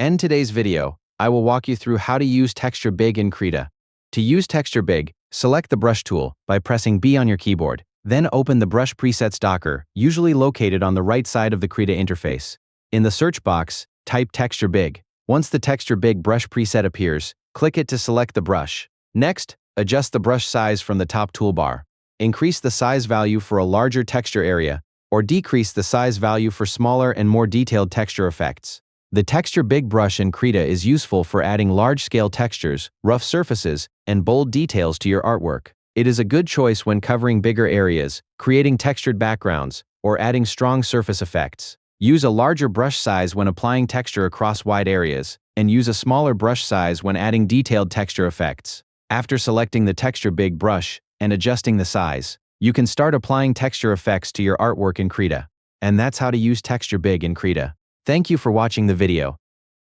End today's video. I will walk you through how to use Texture Big in Krita. To use Texture Big, select the brush tool by pressing B on your keyboard. Then open the Brush Presets docker, usually located on the right side of the Krita interface. In the search box, type Texture Big. Once the Texture Big brush preset appears, click it to select the brush. Next, adjust the brush size from the top toolbar. Increase the size value for a larger texture area, or decrease the size value for smaller and more detailed texture effects. The Texture Big brush in Krita is useful for adding large-scale textures, rough surfaces, and bold details to your artwork. It is a good choice when covering bigger areas, creating textured backgrounds, or adding strong surface effects. Use a larger brush size when applying texture across wide areas, and use a smaller brush size when adding detailed texture effects. After selecting the Texture Big brush and adjusting the size, you can start applying texture effects to your artwork in Krita. And that's how to use Texture Big in Krita. Thank you for watching the video.